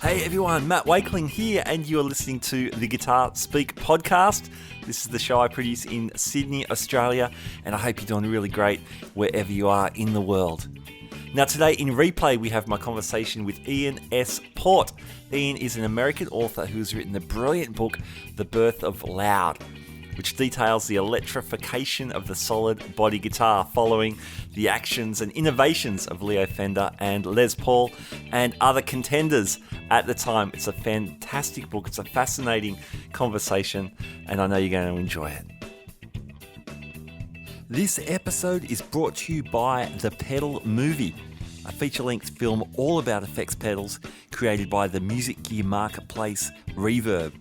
Hey everyone, Matt Wakeling here, and you are listening to the Guitar Speak podcast. This is the show I produce in Sydney, Australia, and I hope you're doing really great wherever you are in the world. Now today in replay we have my conversation with Ian S. Port. Ian is an American author who has written the brilliant book The Birth of Loud, which details the electrification of the solid body guitar following the actions and innovations of Leo Fender and Les Paul and other contenders at the time. It's a fantastic book. It's a fascinating conversation, and I know you're going to enjoy it. This episode is brought to you by The Pedal Movie, a feature-length film all about effects pedals created by the music gear marketplace Reverb.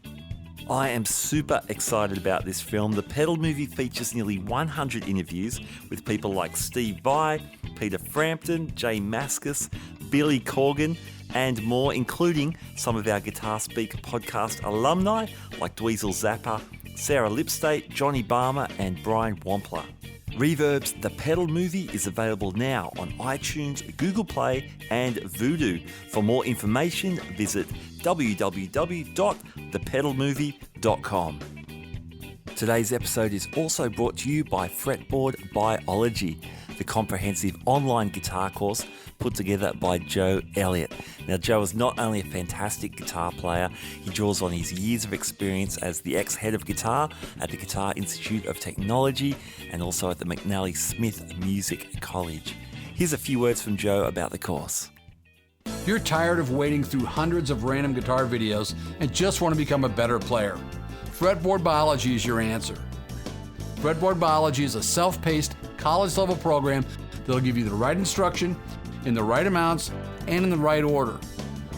I am super excited about this film. The Pedal Movie features nearly 100 interviews with people like Steve Vai, Peter Frampton, Jay Mascis, Billy Corgan, and more, including some of our Guitar Speak podcast alumni like Dweezil Zappa, Sarah Lipstate, Johnny Barmer, and Brian Wampler. Reverb's The Pedal Movie is available now on iTunes, Google Play, and Vudu. For more information, visit www.thepedalmovie.com. Today's episode is also brought to you by Fretboard Biology, the comprehensive online guitar course put together by Joe Elliott. Now, Joe is not only a fantastic guitar player, he draws on his years of experience as the ex-head of guitar at the Guitar Institute of Technology and also at the McNally Smith Music College. Here's a few words from Joe about the course. You're tired of wading through hundreds of random guitar videos and just want to become a better player. Fretboard Biology is your answer. Fretboard Biology is a self-paced, college-level program that'll give you the right instruction, in the right amounts, and in the right order.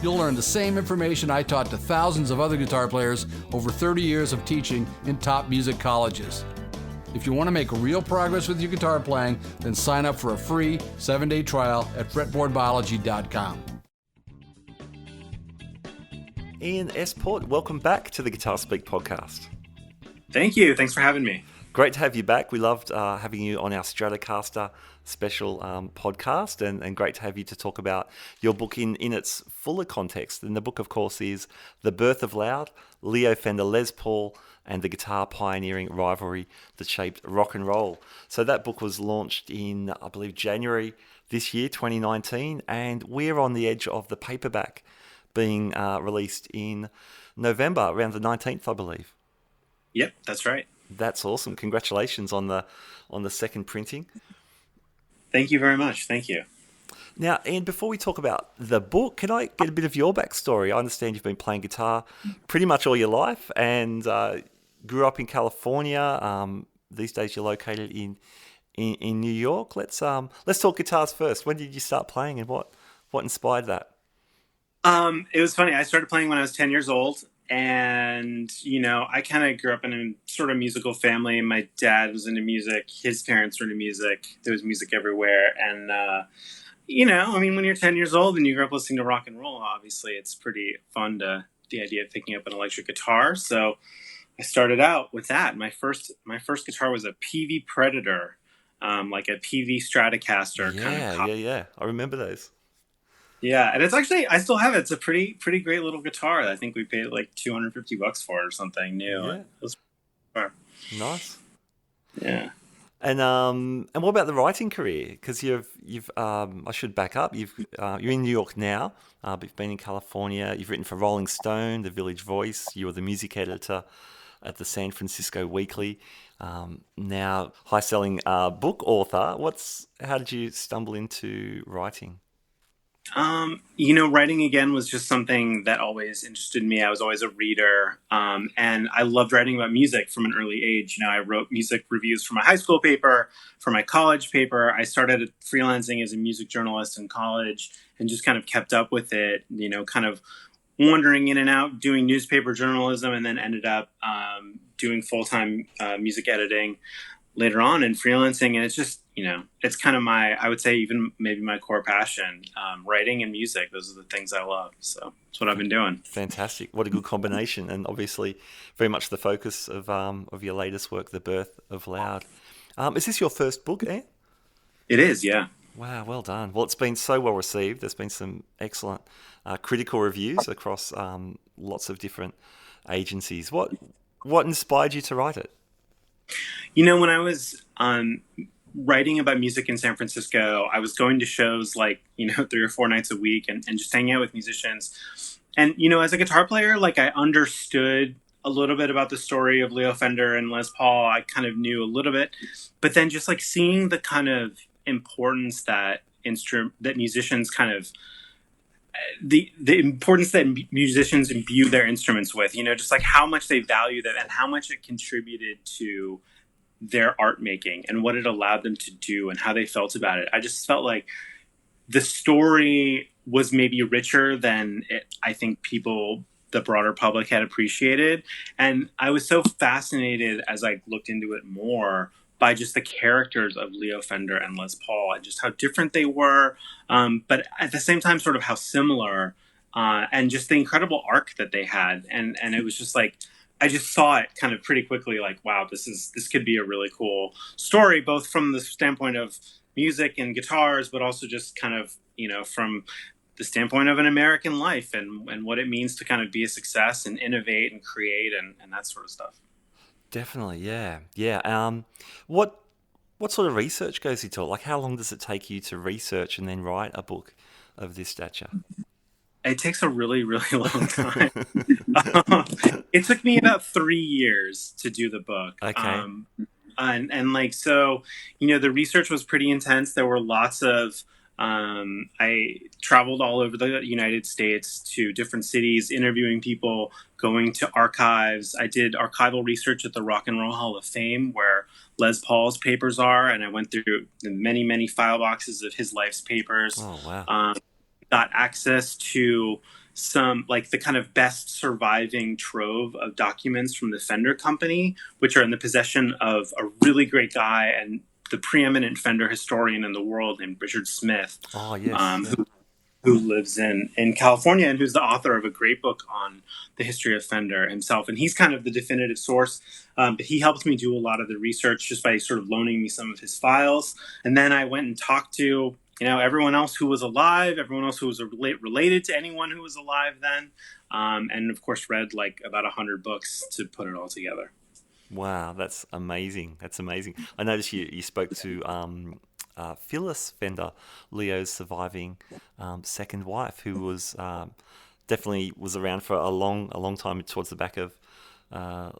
You'll learn the same information I taught to thousands of other guitar players over 30 years of teaching in top music colleges. If you want to make real progress with your guitar playing, then sign up for a free 7-day trial at fretboardbiology.com. Ian S. Port, welcome back to the Guitar Speak podcast. Thank you. Thanks for having me. Great to have you back. We loved having you on our Stratocaster special podcast, and great to have you to talk about your book in its fuller context. And the book, of course, is The Birth of Loud, Leo Fender Les Paul, and the guitar pioneering rivalry that shaped rock and roll. So that book was launched in, I believe, January this year, 2019, and we're on the edge of the paperback being released in November, around the 19th, I believe. Yep, that's right. That's awesome. Congratulations on the second printing. Thank you very much. Thank you. Now, Ian, before we talk about the book, can I get a bit of your backstory? I understand you've been playing guitar pretty much all your life and grew up in California. These days you're located in New York. Let's talk guitars first. When did you start playing and what inspired that? It was funny. I started playing when I was 10 years old. And, I kind of grew up in a sort of musical family. My dad was into music. His parents were into music. There was music everywhere. And, when you're 10 years old and you grew up listening to rock and roll, obviously it's pretty fun the idea of picking up an electric guitar. So I started out with that. My first guitar was a PV Predator, like a PV Stratocaster kind of. Yeah. I remember those. Yeah, and it's actually, I still have it. It's a pretty great little guitar. I think we paid like $250 for it or something new. Yeah. It was Nice. Yeah. And what about the writing career? Because you've I should back up. You're in New York now, but you've been in California. You've written for Rolling Stone, The Village Voice. You were the music editor at the San Francisco Weekly. Now high-selling book author. How did you stumble into writing? Writing again was just something that always interested me. I was always a reader, and I loved writing about music from an early age. I wrote music reviews for my high school paper, for my college paper. I started freelancing as a music journalist in college and just kind of kept up with it, kind of wandering in and out, doing newspaper journalism, and then ended up doing full-time music editing later on and freelancing. And it's just, it's kind of I would say even maybe my core passion, writing and music. Those are the things I love. So that's what I've been doing. Fantastic. What a good combination. And obviously very much the focus of your latest work, The Birth of Loud. Is this your first book, Ian? It is, yeah. Wow, well done. Well, it's been so well received. There's been some excellent critical reviews across lots of different agencies. What inspired you to write it? When I was writing about music in San Francisco, I was going to shows like, 3 or 4 nights a week and just hanging out with musicians. And, as a guitar player, like I understood a little bit about the story of Leo Fender and Les Paul. I kind of knew a little bit, but then just like seeing the kind of importance that musicians kind of the importance that musicians imbue their instruments with, just like how much they value them and how much it contributed to their art making and what it allowed them to do and how they felt about it. I just felt like the story was maybe richer than I think the broader public had appreciated. And I was so fascinated as I looked into it more by just the characters of Leo Fender and Les Paul and just how different they were, but at the same time, sort of how similar, and just the incredible arc that they had. And it was just like, I just saw it kind of pretty quickly, like, wow, this could be a really cool story, both from the standpoint of music and guitars, but also just kind of, from the standpoint of an American life and what it means to kind of be a success and innovate and create and that sort of stuff. Definitely, yeah, yeah. What sort of research goes into it? Like, how long does it take you to research and then write a book of this stature? It takes a really, really long time. It took me about 3 years to do the book. Okay. And like, so, the research was pretty intense. There were lots of, I traveled all over the United States to different cities, interviewing people, going to archives. I did archival research at the Rock and Roll Hall of Fame, where Les Paul's papers are. And I went through the many, many file boxes of his life's papers. Oh, wow. Got access to some, like, the kind of best surviving trove of documents from the Fender company, which are in the possession of a really great guy and the preeminent Fender historian in the world named Richard Smith. Oh, yes. Who lives in California and who's the author of a great book on the history of Fender himself. And he's kind of the definitive source, but he helped me do a lot of the research just by sort of loaning me some of his files. And then I went and talked to everyone else who was alive, everyone else who was related to anyone who was alive then. And of course, read like about 100 books to put it all together. Wow, that's amazing. That's amazing. I noticed you spoke to Phyllis Fender, Leo's surviving second wife, who was definitely was around for a long time towards the back of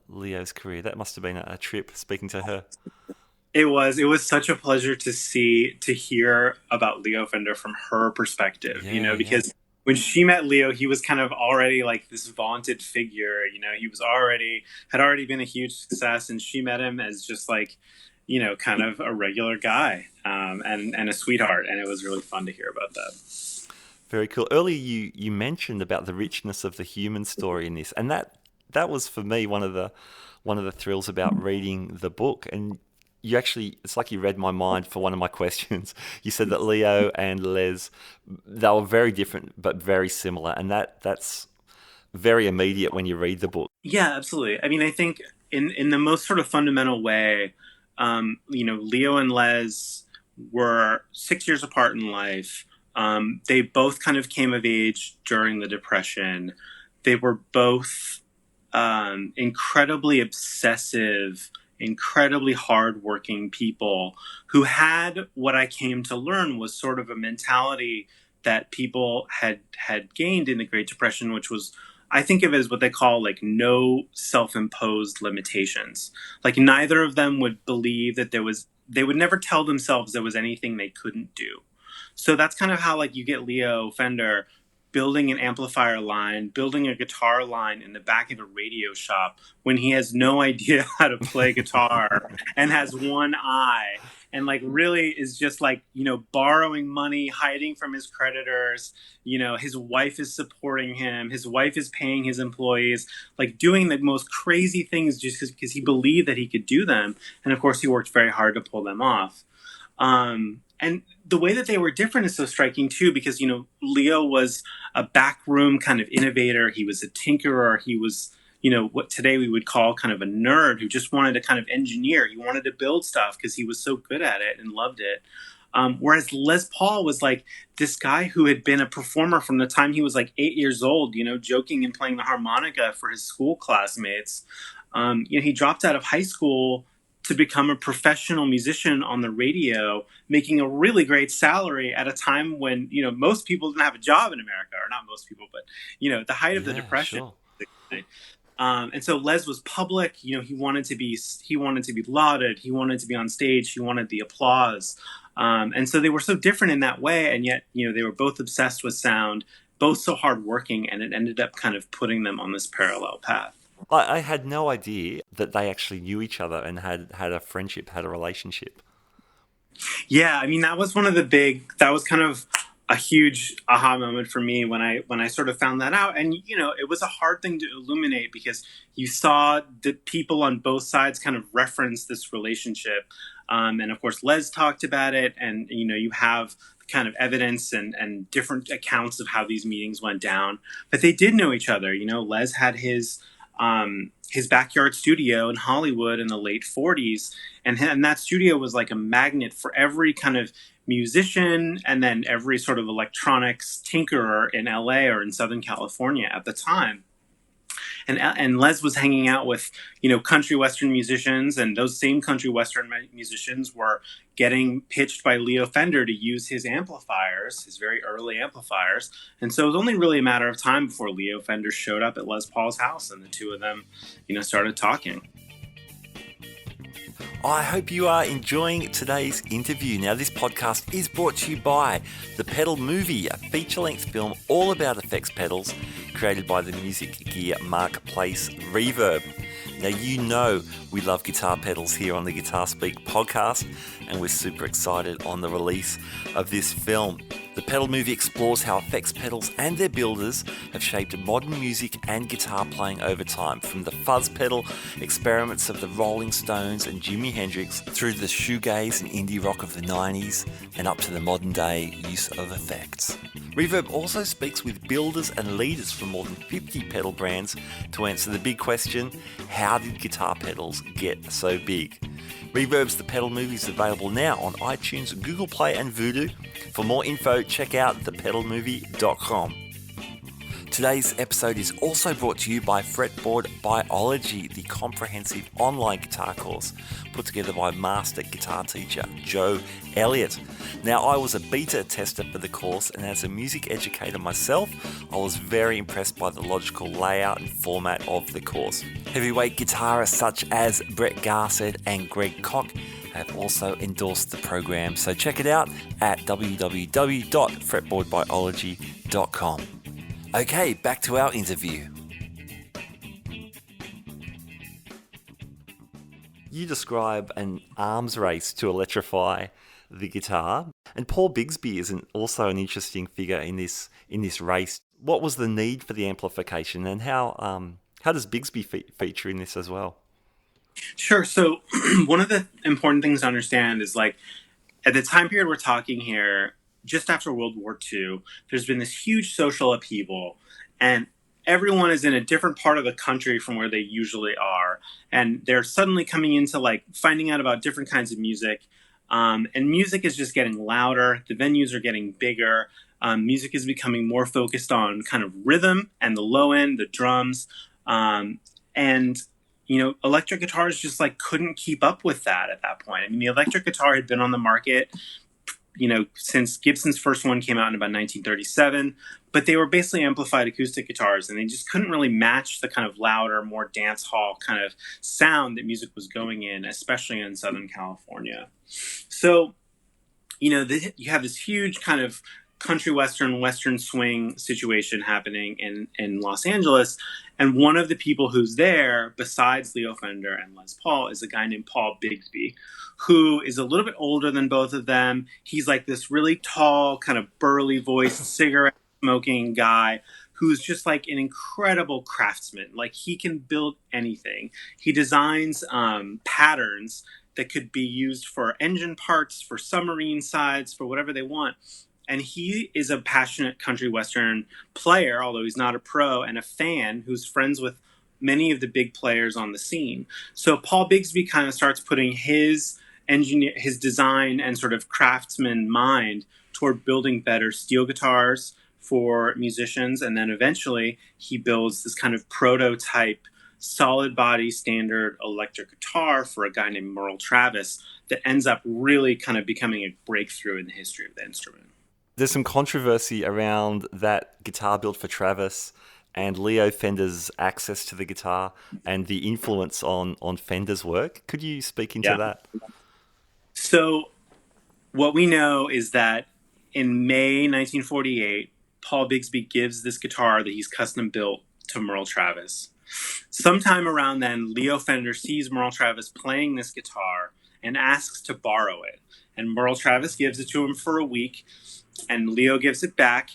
Leo's career. That must have been a trip speaking to her. It was such a pleasure to hear about Leo Fender from her perspective, because when she met Leo, he was kind of already like this vaunted figure, he had already been a huge success, and she met him as just like, kind of a regular guy, and a sweetheart. And it was really fun to hear about that. Very cool. Earlier you mentioned about the richness of the human story in this, and that was for me one of the thrills about reading the book. And you actually, it's like you read my mind for one of my questions. You said that Leo and Les, they were very different but very similar, and that's very immediate when you read the book. Yeah, absolutely. I mean, I think in the most sort of fundamental way, Leo and Les were 6 years apart in life. They both kind of came of age during the Depression. They were both incredibly obsessive, incredibly hardworking people who had what I came to learn was sort of a mentality that people had gained in the Great Depression, which was, I think of it as what they call like no self-imposed limitations. Like neither of them would believe that they would never tell themselves there was anything they couldn't do. So that's kind of how like you get Leo Fender building an amplifier line, building a guitar line in the back of a radio shop when he has no idea how to play guitar and has one eye, and like really is just like, borrowing money, hiding from his creditors. His wife is supporting him. His wife is paying his employees, like doing the most crazy things just because he believed that he could do them. And of course he worked very hard to pull them off. And the way that they were different is so striking too, because, Leo was a backroom kind of innovator. He was a tinkerer. He was, what today we would call kind of a nerd who just wanted to kind of engineer. He wanted to build stuff because he was so good at it and loved it. Whereas Les Paul was like this guy who had been a performer from the time he was like 8 years old, joking and playing the harmonica for his school classmates. He dropped out of high school to become a professional musician on the radio, making a really great salary at a time when, most people didn't have a job in America, or not most people, but, the height of the Depression. Sure. And so Les was public. He wanted to be lauded. He wanted to be on stage. He wanted the applause. And so they were so different in that way. And yet, they were both obsessed with sound, both so hardworking, and it ended up kind of putting them on this parallel path. I had no idea that they actually knew each other and had a friendship, had a relationship. Yeah, I mean, that was kind of a huge aha moment for me when I sort of found that out. And, it was a hard thing to illuminate because you saw the people on both sides kind of reference this relationship. And of course, Les talked about it, and, you have kind of evidence and different accounts of how these meetings went down. But they did know each other. Les had his backyard studio in Hollywood in the late 40s. And that studio was like a magnet for every kind of musician and then every sort of electronics tinkerer in LA or in Southern California at the time. And Les was hanging out with, country Western musicians, and those same country Western musicians were getting pitched by Leo Fender to use his amplifiers, his very early amplifiers. And so it was only really a matter of time before Leo Fender showed up at Les Paul's house, and the two of them, started talking. I hope you are enjoying today's interview. Now, this podcast is brought to you by The Pedal Movie, a feature-length film all about effects pedals created by the music gear marketplace Reverb. Now, we love guitar pedals here on the Guitar Speak podcast, and we're super excited on the release of this film. The Pedal Movie explores how effects pedals and their builders have shaped modern music and guitar playing over time, from the fuzz pedal experiments of the Rolling Stones and Jimi Hendrix through the shoegaze and indie rock of the 90s and up to the modern day use of effects. Reverb also speaks with builders and leaders from more than 50 pedal brands to answer the big question, how did guitar pedals get so big? Reverb's The Pedal Movie is available now on iTunes, Google Play and Voodoo. For more info, check out thepedalmovie.com. Today's episode is also brought to you by Fretboard Biology, the comprehensive online guitar course put together by master guitar teacher Joe Elliott. Now, I was a beta tester for the course, and as a music educator myself, I was very impressed by the logical layout and format of the course. Heavyweight guitarists such as Brett Garsed and Greg Koch have also endorsed the program, so check it out at www.fretboardbiology.com. Okay, back to our interview. You describe an arms race to electrify the guitar, and Paul Bigsby is also an interesting figure in this race. What was the need for the amplification, and how does Bigsby feature in this as well? Sure. So one of the important things to understand is, like, at the time period we're talking here, just after World War II, there's been this huge social upheaval, and everyone is in a different part of the country from where they usually are. And they're suddenly coming into, like, finding out about different kinds of music. And music is just getting louder. The venues are getting bigger. Music is becoming more focused on kind of rhythm and the low end, the drums. And electric guitars just like couldn't keep up with that at that point. I mean, the electric guitar had been on the market, since Gibson's first one came out in about 1937, but they were basically amplified acoustic guitars, and they just couldn't really match the kind of louder, more dance hall kind of sound that music was going in, especially in Southern California. So, you have this huge kind of country western swing situation happening in Los Angeles. And one of the people who's there, besides Leo Fender and Les Paul, is a guy named Paul Bigsby, who is a little bit older than both of them. He's like this really tall, kind of burly voiced, cigarette smoking guy who's just like an incredible craftsman. Like, he can build anything. He designs patterns that could be used for engine parts, for submarine sides, for whatever they want. And he is a passionate country western player, although he's not a pro, and a fan who's friends with many of the big players on the scene. So Paul Bigsby kind of starts putting his his design and sort of craftsman mind toward building better steel guitars for musicians. And then eventually he builds this kind of prototype solid body standard electric guitar for a guy named Merle Travis that ends up really kind of becoming a breakthrough in the history of the instrument. There's some controversy around that guitar built for Travis and Leo Fender's access to the guitar and the influence on Fender's work. Could you speak into that? So what we know is that in May 1948, Paul Bigsby gives this guitar that he's custom built to Merle Travis. Sometime around then, Leo Fender sees Merle Travis playing this guitar and asks to borrow it. And Merle Travis gives it to him for a week, and Leo gives it back.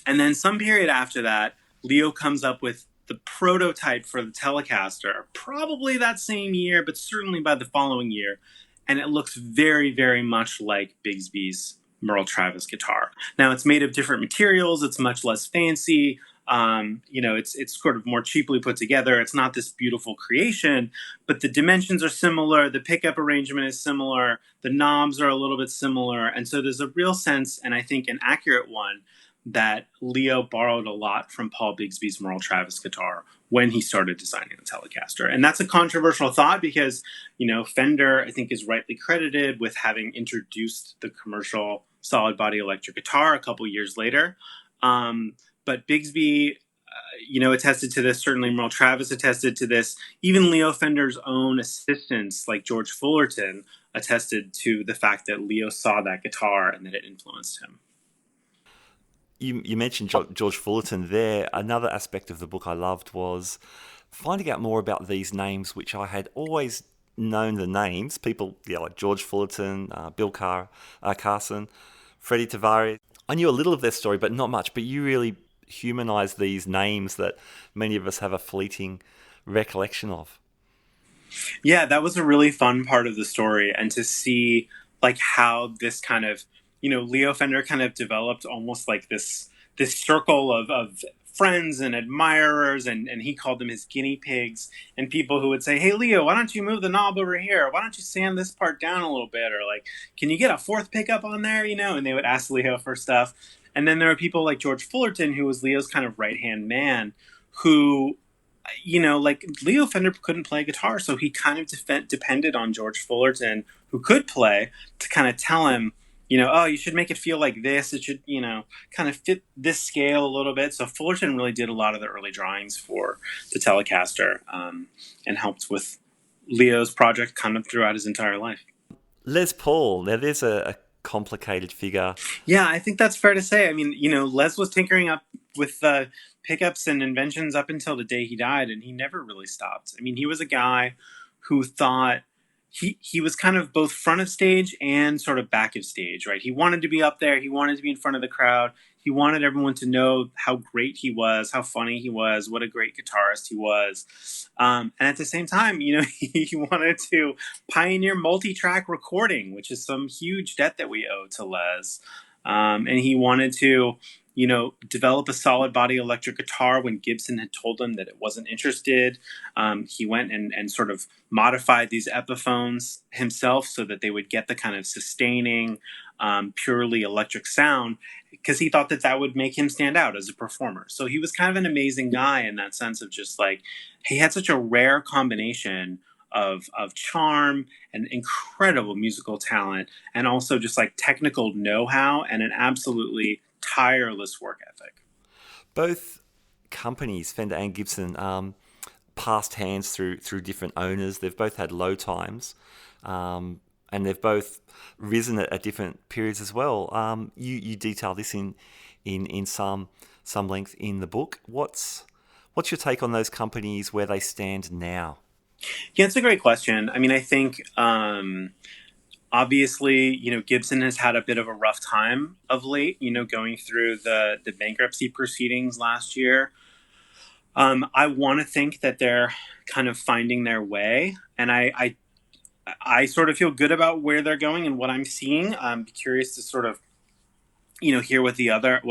And then some period after that, Leo comes up with the prototype for the Telecaster, probably that same year, but certainly by the following year. And it looks very, very much like Bigsby's Merle Travis guitar. Now, it's made of different materials. It's much less fancy. It's sort of more cheaply put together. It's not this beautiful creation, but the dimensions are similar. The pickup arrangement is similar. The knobs are a little bit similar. And so there's a real sense, and I think an accurate one, that Leo borrowed a lot from Paul Bigsby's Merle Travis guitar when he started designing the Telecaster. And that's a controversial thought because, Fender, I think, is rightly credited with having introduced the commercial solid body electric guitar a couple years later. But Bigsby, attested to this. Certainly Merle Travis attested to this. Even Leo Fender's own assistants, like George Fullerton, attested to the fact that Leo saw that guitar and that it influenced him. You mentioned George Fullerton there. Another aspect of the book I loved was finding out more about these names, which I had always known the names. People, like George Fullerton, Bill Carson, Freddie Tavares. I knew a little of their story, but not much. But you really humanized these names that many of us have a fleeting recollection of. Yeah, that was a really fun part of the story. And to see how this kind of, Leo Fender kind of developed almost like this circle of friends and admirers, and he called them his guinea pigs, and people who would say, hey, Leo, why don't you move the knob over here? Why don't you sand this part down a little bit? Or can you get a fourth pickup on there? And they would ask Leo for stuff. And then there were people like George Fullerton, who was Leo's kind of right-hand man, who, Leo Fender couldn't play guitar, so he kind of depended on George Fullerton, who could play, to kind of tell him, you should make it feel like this. It should, kind of fit this scale a little bit. So Fullerton really did a lot of the early drawings for the Telecaster and helped with Leo's project kind of throughout his entire life. Les Paul, now there's a complicated figure. Yeah, I think that's fair to say. I mean, Les was tinkering up with pickups and inventions up until the day he died, and he never really stopped. I mean, he was a guy who thought he was kind of both front of stage and sort of back of stage, right? He wanted to be up there. He wanted to be in front of the crowd. He wanted everyone to know how great he was, how funny he was, what a great guitarist he was. And at the same time, he wanted to pioneer multi-track recording, which is some huge debt that we owe to Les. And he wanted to, develop a solid body electric guitar when Gibson had told him that it wasn't interested. He went and sort of modified these Epiphones himself so that they would get the kind of sustaining, purely electric sound, because he thought that would make him stand out as a performer. So he was kind of an amazing guy in that sense of just he had such a rare combination of charm and incredible musical talent, and also just technical know-how and an absolutely tireless work ethic. Both companies, Fender and Gibson, passed hands through different owners. They've both had low times, and they've both risen at different periods as well. You detail this in some length in the book. What's your take on those companies, where they stand now? Yeah, it's a great question. I mean, I think obviously, Gibson has had a bit of a rough time of late, going through the bankruptcy proceedings last year. I want to think that they're kind of finding their way, and I sort of feel good about where they're going and what I'm seeing. I'm curious to sort of, hear what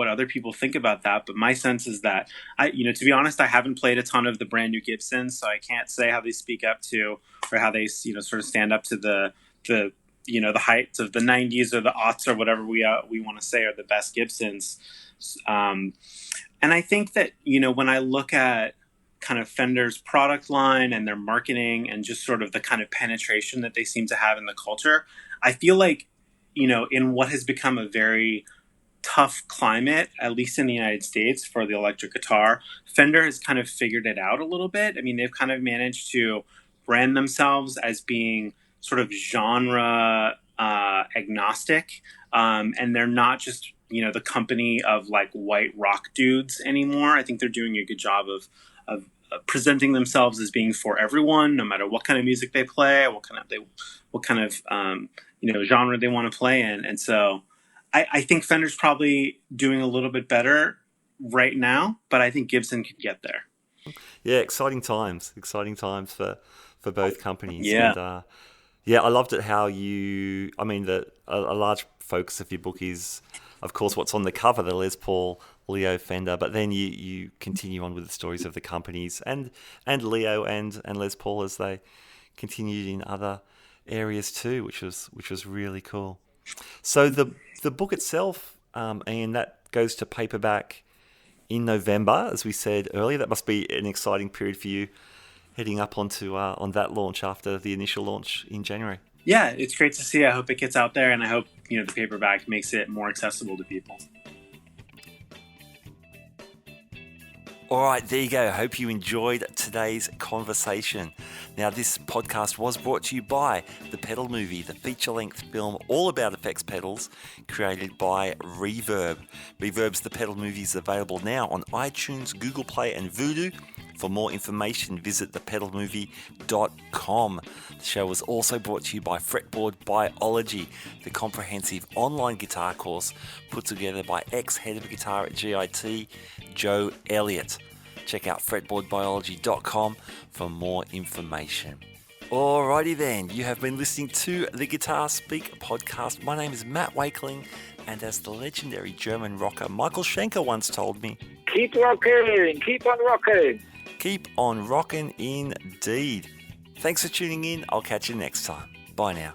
other people think about that. But my sense is that to be honest, I haven't played a ton of the brand new Gibsons, so I can't say how they speak up to, or how they, sort of stand up to the the the heights of the 90s or the aughts or whatever we want to say are the best Gibsons. And I think that, when I look at kind of Fender's product line and their marketing and just sort of the kind of penetration that they seem to have in the culture, I feel like, in what has become a very tough climate, at least in the United States, for the electric guitar, Fender has kind of figured it out a little bit. I mean, they've kind of managed to brand themselves as being sort of genre agnostic, and they're not just the company of like white rock dudes anymore. I think they're doing a good job of presenting themselves as being for everyone, no matter what kind of music they play, what kind of genre they want to play in. And so I think Fender's probably doing a little bit better right now, but I think Gibson could get there. Yeah, exciting times for both companies. Yeah. And, I loved it how a large focus of your book is, of course, what's on the cover, the Les Paul, Leo, Fender, but then you continue on with the stories of the companies and Leo and Les Paul as they continued in other areas too, which was really cool. So the book itself, and that goes to paperback in November, as we said earlier. That must be an exciting period for you, heading up onto on that launch after the initial launch in January. Yeah, it's great to see. I hope it gets out there, and I hope the paperback makes it more accessible to people. All right, there you go. I hope you enjoyed today's conversation. Now, this podcast was brought to you by The Pedal Movie, the feature-length film all about effects pedals created by Reverb. Reverb's The Pedal Movie is available now on iTunes, Google Play and Vudu. For more information, visit thepedalmovie.com. The show was also brought to you by Fretboard Biology, the comprehensive online guitar course put together by ex-head of guitar at GIT, Joe Elliott. Check out fretboardbiology.com for more information. Alrighty then, you have been listening to the Guitar Speak podcast. My name is Matt Wakeling, and as the legendary German rocker Michael Schenker once told me, keep rocking, keep on rocking. Keep on rocking indeed. Thanks for tuning in. I'll catch you next time. Bye now.